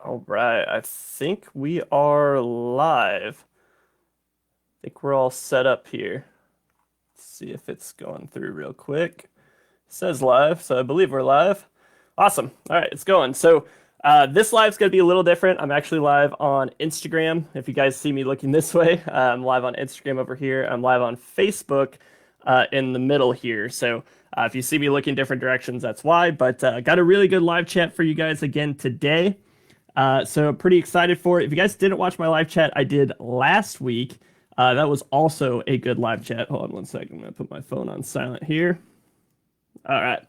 All right, I think we are live. I think we're all set up here. Let's see if it's going through real quick. It says live, so I believe we're live. Awesome. All right, it's going. This live's going to be a little different. I'm actually live on Instagram. If you guys see me looking this way, I'm live on Instagram over here. I'm live on Facebook in the middle here. If you see me looking different directions, that's why. But got a really good live chat for you guys again today. So pretty excited for it. If you guys didn't watch my live chat I did last week, that was also a good live chat. Hold on one second. I'm going to put my phone on silent here. All right.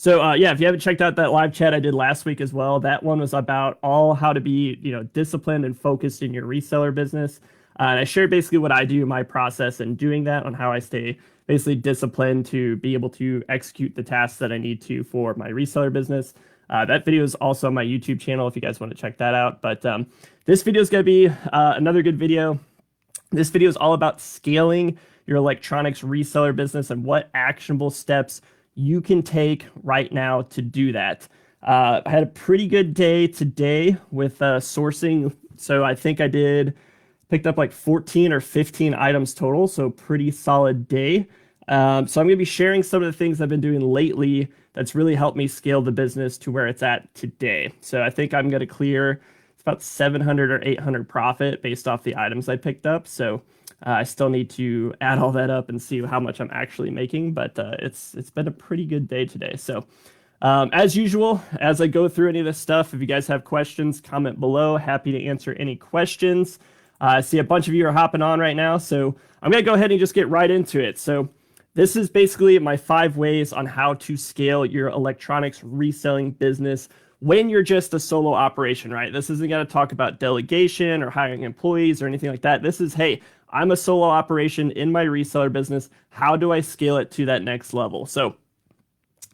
Yeah, if you haven't checked out that live chat I did last week as well, that one was about all how to be, disciplined and focused in your reseller business. And I shared basically what I do, my process in doing that, on how I stay basically disciplined to be able to execute the tasks that I need to for my reseller business. That video is also on my YouTube channel if you guys want to check that out. But this video is going to be another good video. This video is all about scaling your electronics reseller business and what actionable steps you can take right now to do that. I had a pretty good day today with sourcing. So I think I picked up like 14 or 15 items total. So pretty solid day. So I'm going to be sharing some of the things I've been doing lately that's really helped me scale the business to where it's at today. So I think I'm going to clear it's about 700 or 800 profit based off the items I picked up. So I still need to add all that up and see how much I'm actually making, but it's been a pretty good day today. So as usual, as I go through any of this stuff, if you guys have questions, comment below. Happy to answer any questions. I see a bunch of you are hopping on right now, so I'm going to go ahead and just get right into it. So this is basically my 5 ways on how to scale your electronics reselling business when you're just a solo operation, right? This isn't going to talk about delegation or hiring employees or anything like that. This is, hey, I'm a solo operation in my reseller business. How do I scale it to that next level? So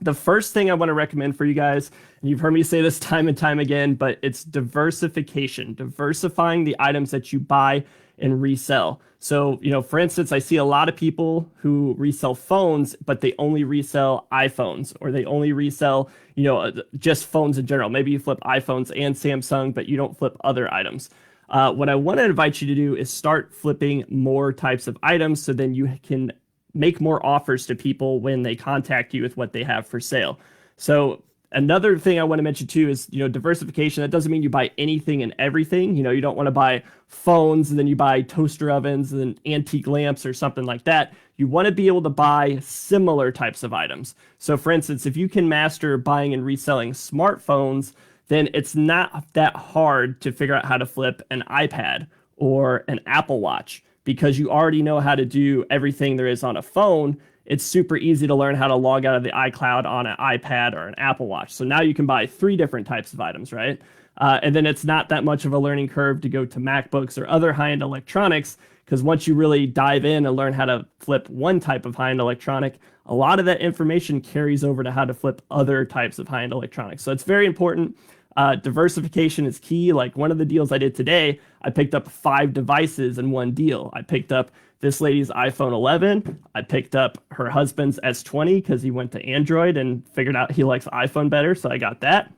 the first thing I want to recommend for you guys, and you've heard me say this time and time again, but it's diversification, diversifying the items that you buy and resell. So, for instance, I see a lot of people who resell phones, but they only resell iPhones, or they only resell, just phones in general. Maybe you flip iPhones and Samsung, but you don't flip other items. What I want to invite you to do is start flipping more types of items so then you can make more offers to people when they contact you with what they have for sale. So another thing I want to mention too is, diversification. That doesn't mean you buy anything and everything. You don't want to buy phones and then you buy toaster ovens and antique lamps or something like that. You want to be able to buy similar types of items. So for instance, if you can master buying and reselling smartphones, then it's not that hard to figure out how to flip an iPad or an Apple Watch because you already know how to do everything there is on a phone. It's super easy to learn how to log out of the iCloud on an iPad or an Apple Watch. So now you can buy 3 different types of items, right? And then it's not that much of a learning curve to go to MacBooks or other high-end electronics because once you really dive in and learn how to flip one type of high-end electronic, a lot of that information carries over to how to flip other types of high-end electronics. So it's very important. Diversification is key. Like one of the deals I did today, I picked up 5 devices in one deal. I picked up this lady's iPhone 11. I picked up her husband's S20 because he went to Android and figured out he likes iPhone better. So I got that.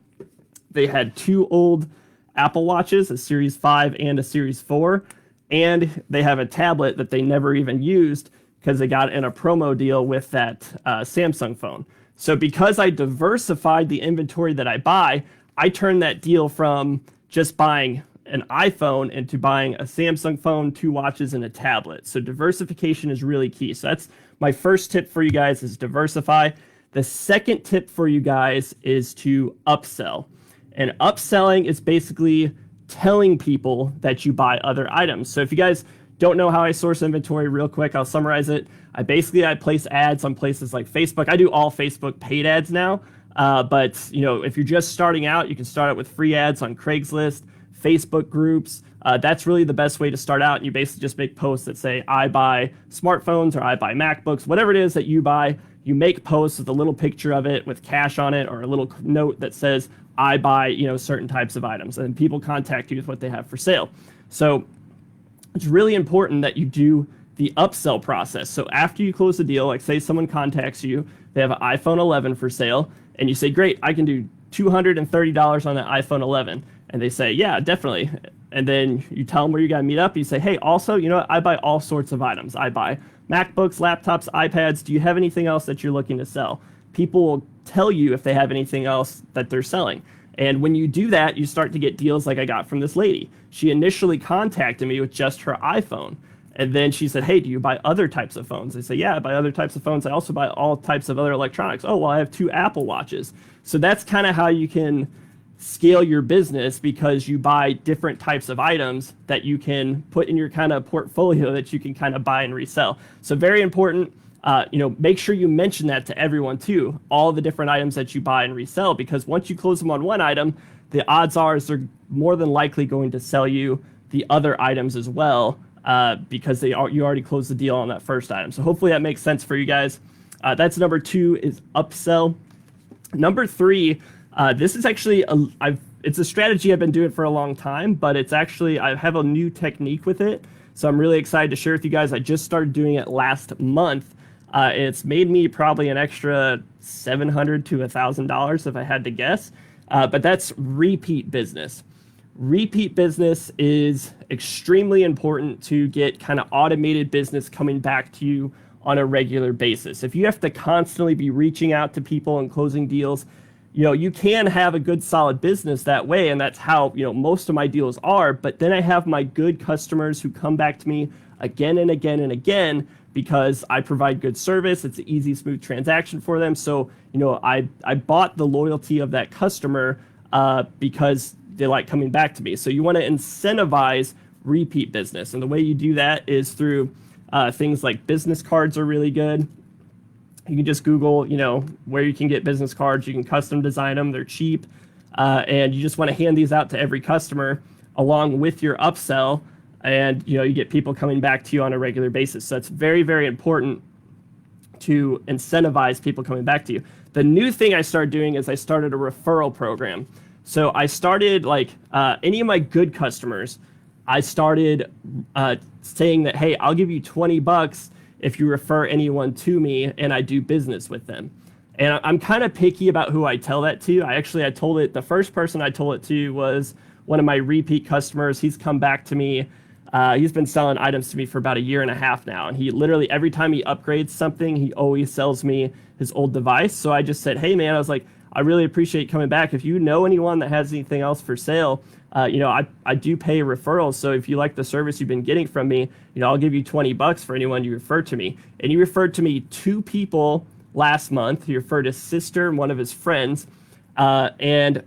They had 2 old Apple Watches, a Series 5 and a Series 4. And they have a tablet that they never even used because they got in a promo deal with that Samsung phone. So because I diversified the inventory that I buy, I turned that deal from just buying an iPhone into buying a Samsung phone, 2 watches, and a tablet. So diversification is really key. So that's my first tip for you guys is diversify. The second tip for you guys is to upsell. And upselling is basically telling people that you buy other items. So if you guys don't know how I source inventory real quick, I'll summarize it. I place ads on places like Facebook. I do all Facebook paid ads now. But if you're just starting out, you can start out with free ads on Craigslist, Facebook groups. That's really the best way to start out. And you basically just make posts that say, I buy smartphones or I buy MacBooks, whatever it is that you buy. You make posts with a little picture of it with cash on it or a little note that says, I buy, certain types of items. And people contact you with what they have for sale. So it's really important that you do the upsell process. So after you close the deal, like say someone contacts you, they have an iPhone 11 for sale, and you say, great, I can do $230 on an iPhone 11. And they say, yeah, definitely. And then you tell them where you got to meet up. You say, hey, also, you know what? I buy all sorts of items. I buy MacBooks, laptops, iPads. Do you have anything else that you're looking to sell? People will tell you if they have anything else that they're selling. And when you do that, you start to get deals like I got from this lady. She initially contacted me with just her iPhone. And then she said, hey, do you buy other types of phones? I say, yeah, I buy other types of phones. I also buy all types of other electronics. Oh, well, I have 2 Apple Watches. So that's kind of how you can scale your business, because you buy different types of items that you can put in your kind of portfolio that you can kind of buy and resell. So very important. Make sure you mention that to everyone too, all the different items that you buy and resell, because once you close them on one item, the odds are is they're more than likely going to sell you the other items as well, because you already closed the deal on that first item. So hopefully that makes sense for you guys. That's number 2 is upsell. Number 3, this is actually it's a strategy I've been doing for a long time, but it's actually, I have a new technique with it. So I'm really excited to share with you guys. I just started doing it last month. It's made me probably an extra $700 to $1,000 if I had to guess. But that's repeat business. Repeat business is extremely important to get kind of automated business coming back to you on a regular basis. If you have to constantly be reaching out to people and closing deals, you can have a good solid business that way, and that's how most of my deals are. But then I have my good customers who come back to me again and again and again because I provide good service. It's an easy, smooth transaction for them. So I bought the loyalty of that customer because they like coming back to me. So you want to incentivize repeat business, and the way you do that is through things like business cards are really good. You can just Google, where you can get business cards. You can custom design them. They're cheap. And you just want to hand these out to every customer along with your upsell. And, you get people coming back to you on a regular basis. So it's very, very important to incentivize people coming back to you. The new thing I started doing is I started a referral program. So I started any of my good customers, I started saying that, hey, I'll give you $20 if you refer anyone to me and I do business with them. And I'm kind of picky about who I tell that to. The first person I told it to was one of my repeat customers. He's come back to me. He's been selling items to me for about 1.5 years now. And he literally, every time he upgrades something, he always sells me his old device. So I just said, hey man, I was like, I really appreciate you coming back. If you know anyone that has anything else for sale, I do pay referrals. So if you like the service you've been getting from me, I'll give you $20 for anyone you refer to me. And he referred to me 2 people last month. He referred his sister and one of his friends, and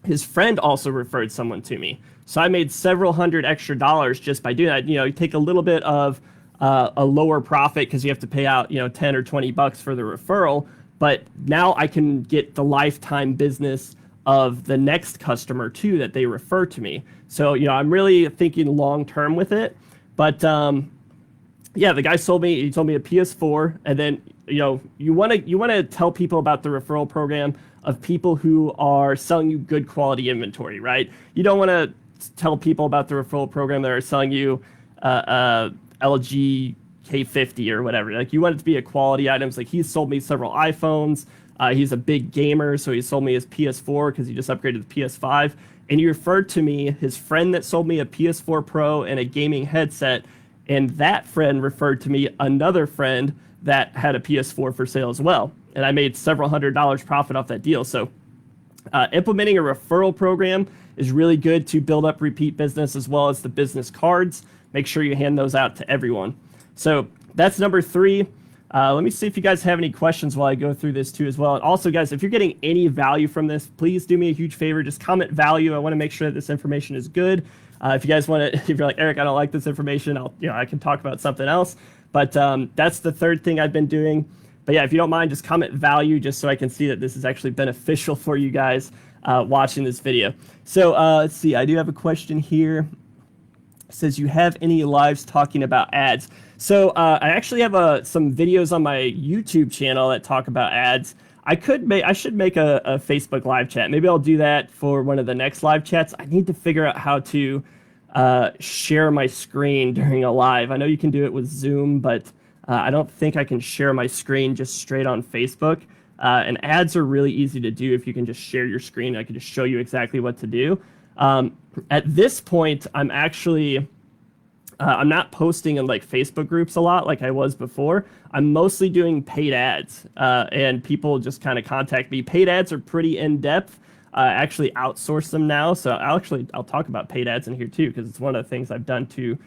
his friend also referred someone to me. So I made several hundred extra dollars just by doing that. You take a little bit of a lower profit because you have to pay out, $10 or $20 for the referral. But now I can get the lifetime business of the next customer too that they refer to me. So, I'm really thinking long term with it. But the guy told me a PS4, and then you want to tell people about the referral program of people who are selling you good quality inventory, right? You don't want to tell people about the referral program that are selling you LG K50 or whatever. You want it to be a quality items. He's sold me several iPhones. He's a big gamer, so he sold me his PS4 because he just upgraded the PS5. And he referred to me his friend that sold me a PS4 Pro and a gaming headset. And that friend referred to me another friend that had a PS4 for sale as well. And I made several $100s profit off that deal. So implementing a referral program is really good to build up repeat business, as well as the business cards. Make sure you hand those out to everyone. So that's number 3. Let me see if you guys have any questions while I go through this too as well. And also, guys, if you're getting any value from this, please do me a huge favor. Just comment value. I want to make sure that this information is good. If you guys want to, if you're like, Eric, I don't like this information, I can talk about something else. But that's the third thing I've been doing. But yeah, if you don't mind, just comment value just so I can see that this is actually beneficial for you guys watching this video. So let's see. I do have a question here. It says, you have any lives talking about ads? So I actually have some videos on my YouTube channel that talk about ads. I should make a Facebook live chat. Maybe I'll do that for one of the next live chats. I need to figure out how to share my screen during a live. I know you can do it with Zoom, but I don't think I can share my screen just straight on Facebook. And ads are really easy to do if you can just share your screen. I can just show you exactly what to do. At this point, I'm not posting in like Facebook groups a lot like I was before. I'm mostly doing paid ads, and people just kind of contact me. Paid ads are pretty in depth. I actually outsource them now, so I'll talk about paid ads in here too because it's one of the things I've done to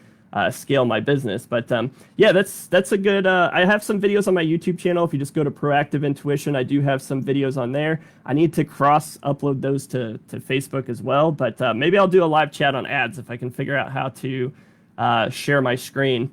scale my business. But yeah, that's a good. I have some videos on my YouTube channel. If you just go to Proactive Intuition, I do have some videos on there. I need to cross upload those to Facebook as well. But maybe I'll do a live chat on ads if I can figure out how to share my screen.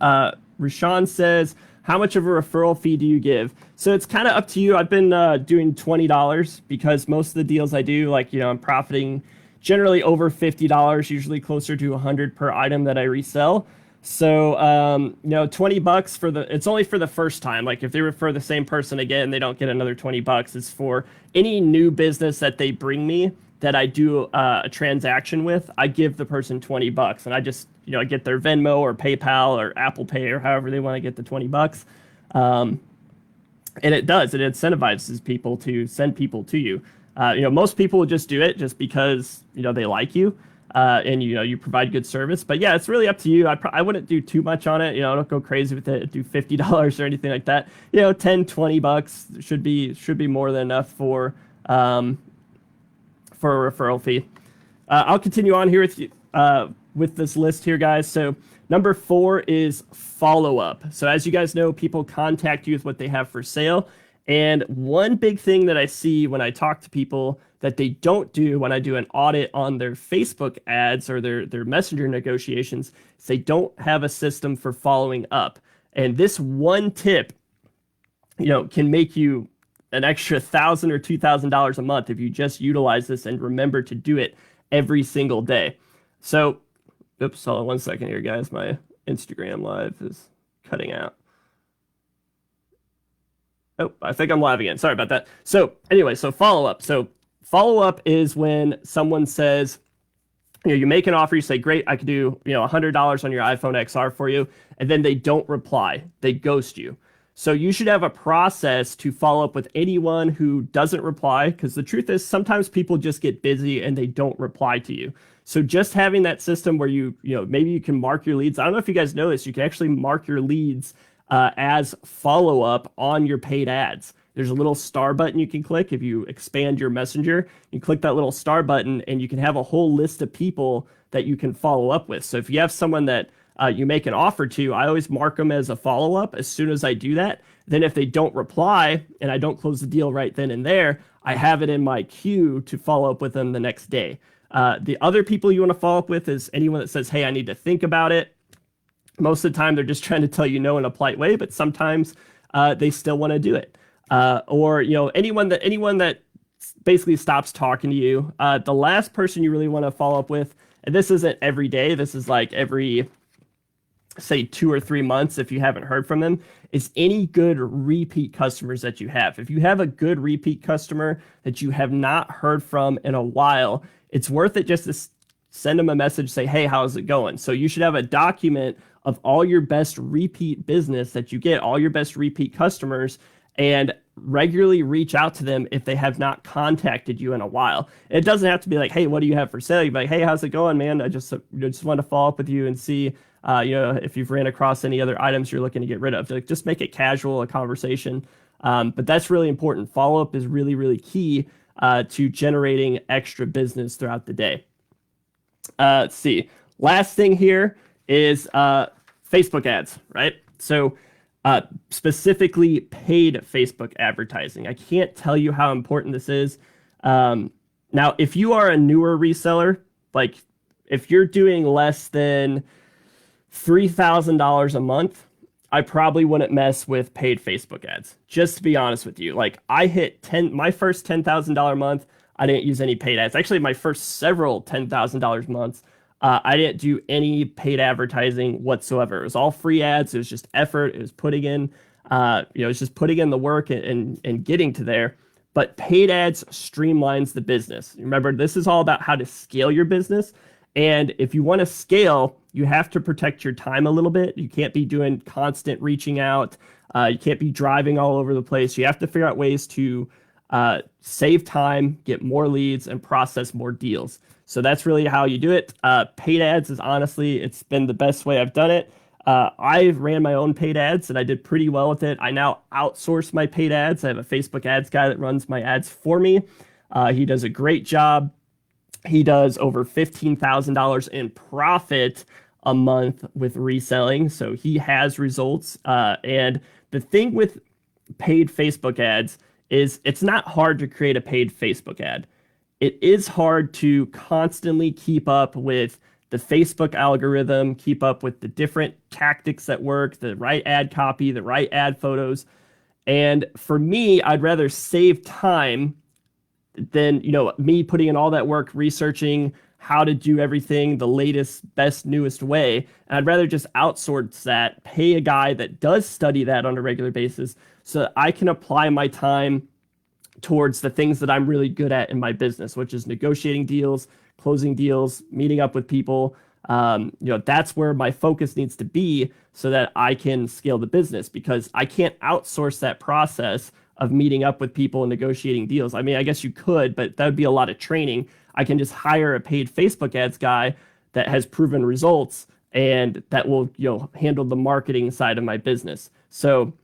Rashawn says, how much of a referral fee do you give? So it's kind of up to you. I've been doing $20 because most of the deals I do, like, I'm profiting generally over $50, usually closer to 100 per item that I resell. So, $20 it's only for the first time. Like if they refer the same person again, they don't get another $20. It's for any new business that they bring me that I do a transaction with. I give the person $20 and I just, I get their Venmo or PayPal or Apple Pay or however they want to get the $20. And it incentivizes people to send people to you. Most people will just do it just because, they like you, and, you provide good service. But yeah, it's really up to you. I wouldn't do too much on it. Don't go crazy with it. Do $50 or anything like that. $10, $20 should be more than enough for a referral fee. I'll continue on here with this list here, guys. So number 4 is follow-up. So as you guys know, people contact you with what they have for sale. And one big thing that I see when I talk to people that they don't do when I do an audit on their Facebook ads or their messenger negotiations is they don't have a system for following up. And this one tip, can make you an extra $1,000 or $2,000 a month if you just utilize this and remember to do it every single day. So, oops, hold on 1 second here, guys. My Instagram live is cutting out. Oh, I think I'm live again. Sorry about that. So anyway, follow-up. So follow-up is when someone says, you make an offer, you say, great, I could do, $100 on your iPhone XR for you. And then they don't reply. They ghost you. So you should have a process to follow up with anyone who doesn't reply, because the truth is sometimes people just get busy and they don't reply to you. So just having that system where maybe you can mark your leads. I don't know if you guys know this, you can actually mark your leads as follow-up on your paid ads. There's a little star button you can click. If you expand your messenger, you click that little star button and you can have a whole list of people that you can follow up with. So if you have someone that you make an offer to, I always mark them as a follow-up as soon as I do that. Then if they don't reply and I don't close the deal right then and there, I have it in my queue to follow up with them the next day. The other people you want to follow up with is anyone that says, hey, I need to think about it. Most of the time, they're just trying to tell you no in a polite way, but sometimes they still want to do it. Or anyone that basically stops talking to you. The last person you really want to follow up with, and this isn't every day, this is like every, say, 2 or 3 months if you haven't heard from them, is any good repeat customers that you have. If you have a good repeat customer that you have not heard from in a while, it's worth it just to send them a message, say, hey, how's it going? So you should have a document of all your best repeat business that you get, all your best repeat customers, and regularly reach out to them if they have not contacted you in a while. It doesn't have to be like, hey, what do you have for sale? You'd be like, hey, how's it going, man? I just want to follow up with you and see, if you've ran across any other items you're looking to get rid of. Just make it casual, a conversation. But that's really important. Follow-up is really, really key to generating extra business throughout the day. Let's see. Last thing here is Facebook ads, right? So specifically paid Facebook advertising. I can't tell you how important this is. Now, if you are a newer reseller, like if you're doing less than $3,000 a month, I probably wouldn't mess with paid Facebook ads. Just to be honest with you, like I hit my first $10,000 month. I didn't use any paid ads. Actually, my first several $10,000 months, I didn't do any paid advertising whatsoever. It was all free ads. It was just effort. It was putting in, it's just putting in the work and getting to there. But paid ads streamlines the business. Remember, this is all about how to scale your business. And if you want to scale, you have to protect your time a little bit. You can't be doing constant reaching out. You can't be driving all over the place. You have to figure out ways to save time, get more leads, and process more deals. So that's really how you do it. Paid ads is honestly, it's been the best way I've done it. I ran my own paid ads and I did pretty well with it. I now outsource my paid ads. I have a Facebook ads guy that runs my ads for me. He does a great job. He does over $15,000 in profit a month with reselling. So he has results. And the thing with paid Facebook ads is it's not hard to create a paid Facebook ad. It is hard to constantly keep up with the Facebook algorithm, keep up with the different tactics that work, the right ad copy, the right ad photos. And for me, I'd rather save time than, me putting in all that work researching how to do everything the latest, best, newest way. And I'd rather just outsource that, pay a guy that does study that on a regular basis so that I can apply my time towards the things that I'm really good at in my business, which is negotiating deals, closing deals, meeting up with people. That's where my focus needs to be so that I can scale the business, because I can't outsource that process of meeting up with people and negotiating deals. I mean, I guess you could, but that would be a lot of training. I can just hire a paid Facebook ads guy that has proven results and that will, handle the marketing side of my business. So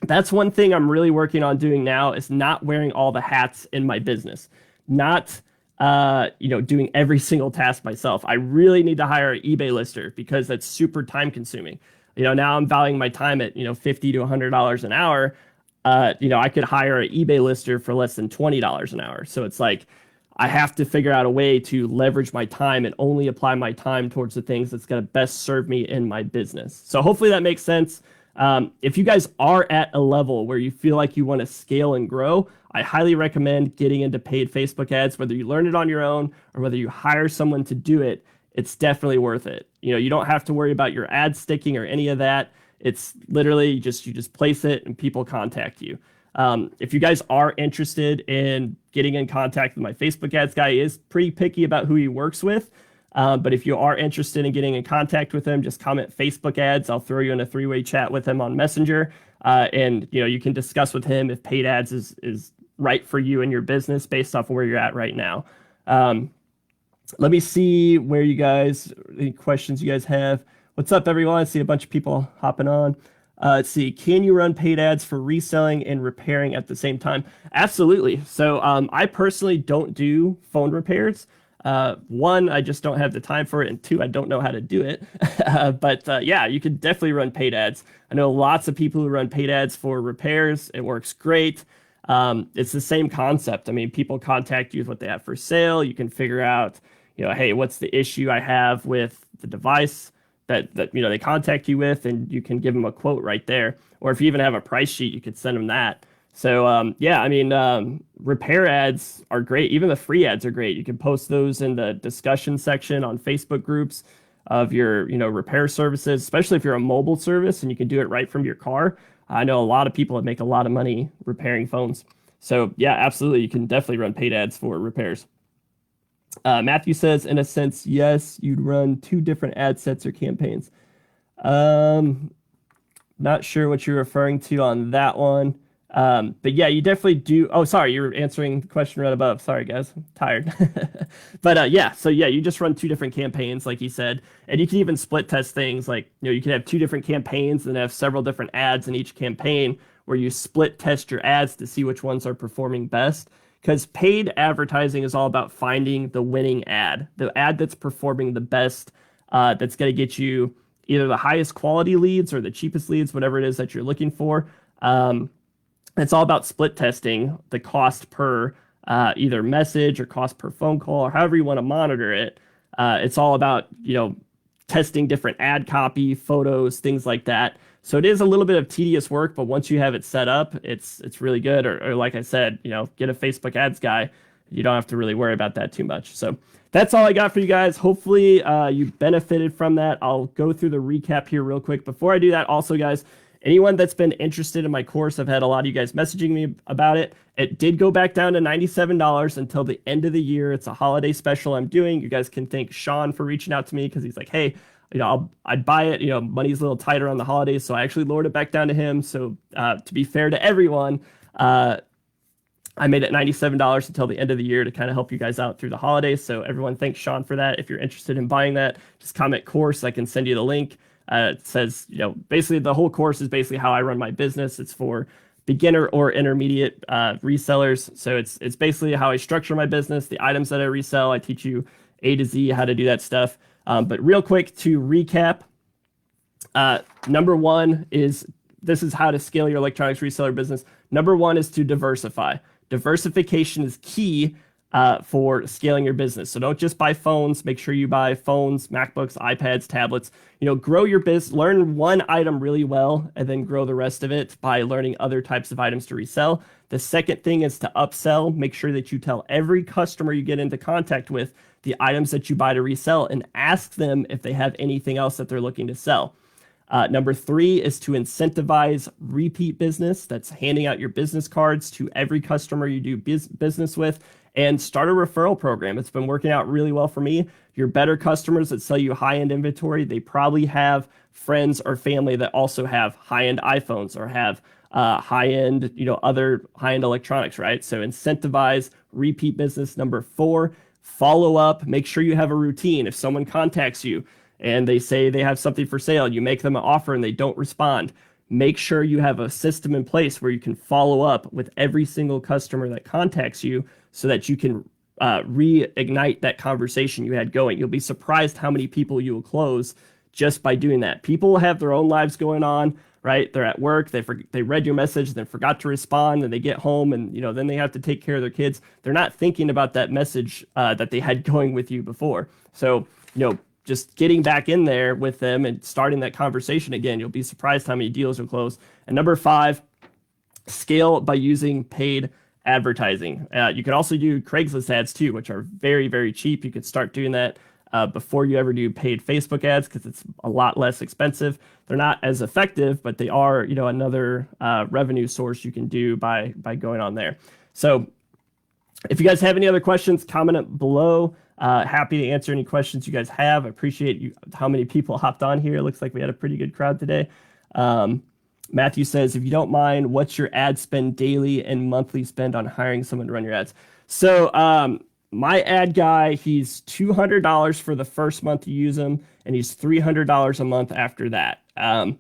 that's one thing I'm really working on doing now, is not wearing all the hats in my business, not doing every single task myself. I really need to hire an eBay lister because that's super time consuming. Now I'm valuing my time at, $50 to $100 an hour. I could hire an eBay lister for less than $20 an hour. So it's like, I have to figure out a way to leverage my time and only apply my time towards the things that's going to best serve me in my business. So hopefully that makes sense. If you guys are at a level where you feel like you want to scale and grow, I highly recommend getting into paid Facebook ads, whether you learn it on your own or whether you hire someone to do it. It's definitely worth it. You don't have to worry about your ad sticking or any of that. It's literally you just place it and people contact you. If you guys are interested in getting in contact with my Facebook ads guy, he is pretty picky about who he works with. But if you are interested in getting in contact with him, just comment Facebook ads. I'll throw you in a 3-way chat with him on Messenger. And you can discuss with him if paid ads is right for you and your business based off of where you're at right now. Let me see where any questions you guys have. What's up, everyone? I see a bunch of people hopping on. Let's see. Can you run paid ads for reselling and repairing at the same time? Absolutely. So I personally don't do phone repairs. One, I just don't have the time for it. And two, I don't know how to do it. But yeah, you could definitely run paid ads. I know lots of people who run paid ads for repairs. It works great. It's the same concept. I mean, people contact you with what they have for sale. You can figure out, hey, what's the issue I have with the device that they contact you with, and you can give them a quote right there. Or if you even have a price sheet, you could send them that. So yeah, I mean, repair ads are great. Even the free ads are great. You can post those in the discussion section on Facebook groups of your repair services, especially if you're a mobile service and you can do it right from your car. I know a lot of people that make a lot of money repairing phones. So yeah, absolutely, you can definitely run paid ads for repairs. Matthew says, in a sense, yes, you'd run 2 different ad sets or campaigns. Not sure what you're referring to on that one. But yeah, you definitely do. Oh, sorry, you're answering the question right above. Sorry, guys, I'm tired. But yeah, so yeah, you just run 2 different campaigns, like he said, and you can even split test things. Like you can have 2 different campaigns and have several different ads in each campaign, where you split test your ads to see which ones are performing best. Because paid advertising is all about finding the winning ad, the ad that's performing the best, that's going to get you either the highest quality leads or the cheapest leads, whatever it is that you're looking for. It's all about split testing the cost per either message or cost per phone call, or however you want to monitor it. It's all about, testing different ad copy, photos, things like that. So it is a little bit of tedious work, but once you have it set up, it's really good. Or like I said, get a Facebook ads guy. You don't have to really worry about that too much. So that's all I got for you guys. Hopefully you benefited from that. I'll go through the recap here real quick. Before I do that, also, guys, anyone that's been interested in my course, I've had a lot of you guys messaging me about it. It did go back down to $97 until the end of the year. It's a holiday special I'm doing. You guys can thank Sean for reaching out to me, because he's like, hey, I'd buy it. Money's a little tighter on the holidays, so I actually lowered it back down to him. So to be fair to everyone, I made it $97 until the end of the year to kind of help you guys out through the holidays. So everyone, thanks Sean for that. If you're interested in buying that, just comment course. I can send you the link. It says, basically the whole course is basically how I run my business. It's for beginner or intermediate resellers. So it's basically how I structure my business, the items that I resell. I teach you A to Z how to do that stuff. But real quick to recap, number one is this is how to scale your electronics reseller business. Number one is to diversify. Diversification is key for scaling your business. So don't just buy phones. Make sure you buy phones, MacBooks, iPads, tablets. Grow your business. Learn one item really well, and then grow the rest of it by learning other types of items to resell. The second thing is to upsell. Make sure that you tell every customer you get into contact with the items that you buy to resell, and ask them if they have anything else that they're looking to sell. Number three is to incentivize repeat business. That's handing out your business cards to every customer you do business with, and start a referral program. It's been working out really well for me. Your better customers that sell you high-end inventory, they probably have friends or family that also have high-end iPhones or have high-end, other high-end electronics, right? So incentivize repeat business. Number four, follow up. Make sure you have a routine. If someone contacts you and they say they have something for sale, you make them an offer and they don't respond, make sure you have a system in place where you can follow up with every single customer that contacts you so that you can reignite that conversation you had going. You'll be surprised how many people you will close just by doing that. People have their own lives going on, right? They're at work, they read your message, then forgot to respond, and they get home and then they have to take care of their kids. They're not thinking about that message that they had going with you before. So, just getting back in there with them and starting that conversation again, you'll be surprised how many deals will close. And number five, scale by using paid advertising. You can also do Craigslist ads too, which are very, very cheap. You could start doing that before you ever do paid Facebook ads because it's a lot less expensive. They're not as effective, but they are, another revenue source you can do by going on there. So if you guys have any other questions, comment it below. Happy to answer any questions you guys have. I appreciate how many people hopped on here. It looks like we had a pretty good crowd today. Matthew says, if you don't mind, what's your ad spend daily and monthly spend on hiring someone to run your ads? So my ad guy, he's $200 for the first month you use him, and he's $300 a month after that. I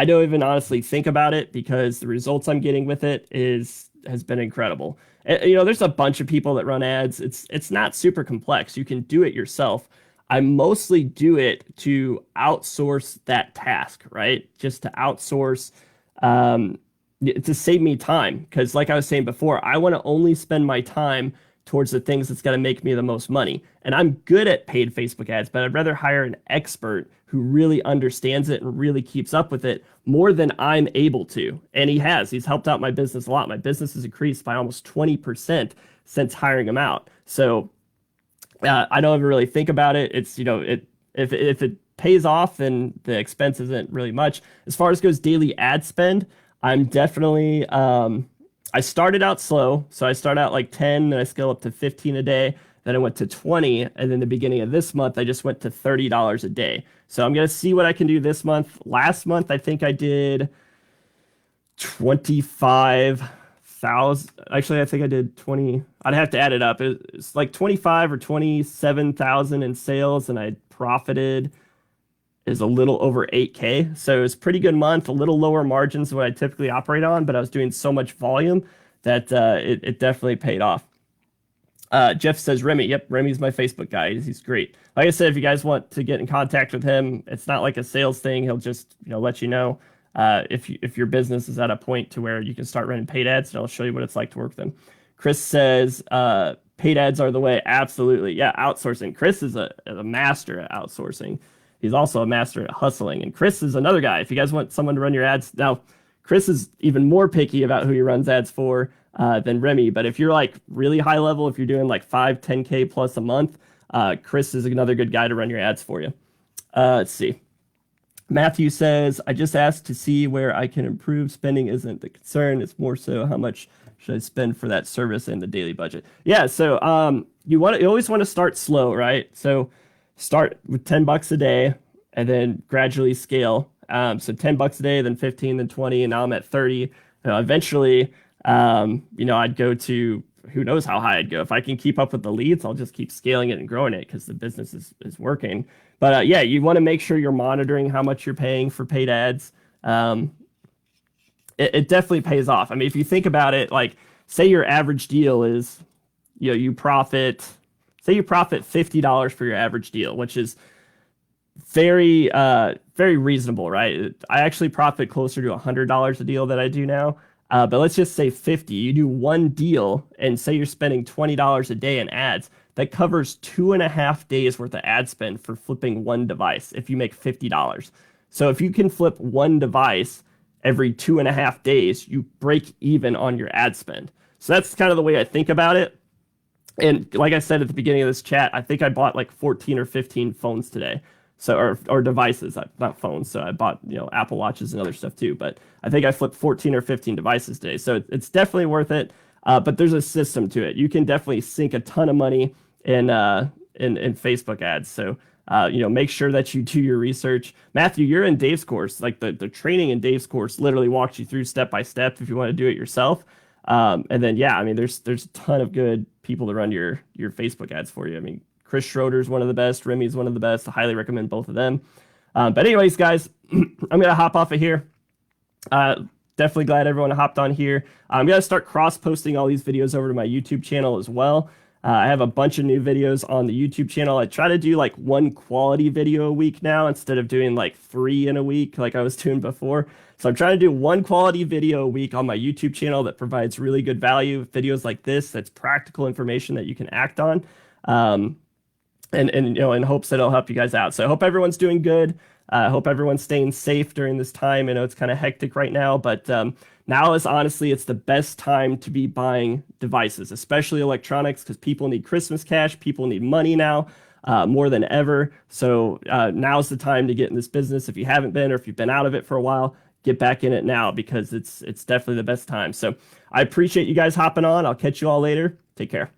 don't even honestly think about it because the results I'm getting with it has been incredible. There's a bunch of people that run ads. It's not super complex. You can do it yourself. I mostly do it to outsource that task, right? Just to outsource, to save me time. Because like I was saying before, I want to only spend my time towards the things that's going to make me the most money. And I'm good at paid Facebook ads, but I'd rather hire an expert who really understands it and really keeps up with it more than I'm able to. And he's helped out my business a lot. My business has increased by almost 20% since hiring him out. So I don't ever really think about it. It's, if it pays off, then the expense isn't really much. As far as goes daily ad spend, I'm definitely, I started out slow. So I started out like 10, then I scaled up to 15 a day. Then I went to 20. And then the beginning of this month, I just went to $30 a day. So I'm going to see what I can do this month. Last month, I think I did 25,000. Actually, I think I did 20. I'd have to add it up. It's like 25 or 27,000 in sales. And I profited is a little over 8K. So it was a pretty good month, a little lower margins than what I typically operate on, but I was doing so much volume that it definitely paid off. Jeff says, Remy. Yep, Remy's my Facebook guy. He's great. Like I said, if you guys want to get in contact with him, it's not like a sales thing. He'll just let you know if your business is at a point to where you can start running paid ads, and I'll show you what it's like to work with them. Chris says, paid ads are the way. Absolutely. Yeah, outsourcing. Chris is a master at outsourcing. He's also a master at hustling. And Chris is another guy. If you guys want someone to run your ads, now Chris is even more picky about who he runs ads for than Remy. But if you're like really high level, if you're doing like 5, 10K plus a month, Chris is another good guy to run your ads for you. Let's see. Matthew says, I just asked to see where I can improve. Spending isn't the concern. It's more so how much should I spend for that service and the daily budget. Yeah, so you always want to start slow, right? So start with $10 a day and then gradually scale. So $10 a day, then 15, then 20, and now I'm at 30. Eventually, I'd go to who knows how high I'd go. If I can keep up with the leads, I'll just keep scaling it and growing it because the business is working. But yeah, you want to make sure you're monitoring how much you're paying for paid ads. Um, it definitely pays off. I mean, if you think about it, like say your average deal is, you profit, say you profit $50 for your average deal, which is very reasonable, right? I actually profit closer to $100 a deal that I do now. But let's just say 50. You do one deal and say you're spending $20 a day in ads. That covers 2.5 days worth of ad spend for flipping one device if you make $50. So if you can flip one device every 2.5 days, you break even on your ad spend. So that's kind of the way I think about it. And like I said at the beginning of this chat, I think I bought like 14 or 15 phones today. So, or devices, not phones. So I bought, Apple Watches and other stuff too. But I think I flipped 14 or 15 devices today. So it's definitely worth it. But there's a system to it. You can definitely sink a ton of money in Facebook ads. So, make sure that you do your research. Matthew, you're in Dave's course. Like the training in Dave's course literally walks you through step by step if you want to do it yourself. And then, yeah, I mean, there's a ton of good people to run your Facebook ads for you. I mean, Chris Schroeder's one of the best. Remy's one of the best. I highly recommend both of them. But anyways, guys, I'm going to hop off of here. Definitely glad everyone hopped on here. I'm going to start cross-posting all these videos over to my YouTube channel as well. I have a bunch of new videos on the YouTube channel. I try to do like one quality video a week now instead of doing like 3 in a week like I was doing before. So I'm trying to do one quality video a week on my YouTube channel that provides really good value, videos like this, that's practical information that you can act on. And in hopes that it'll help you guys out. So I hope everyone's doing good. I hope everyone's staying safe during this time. I know it's kind of hectic right now, but now is honestly, it's the best time to be buying devices, especially electronics, because people need Christmas cash. People need money now more than ever. So now's the time to get in this business. If you haven't been, or if you've been out of it for a while, get back in it now because it's definitely the best time. So I appreciate you guys hopping on. I'll catch you all later. Take care.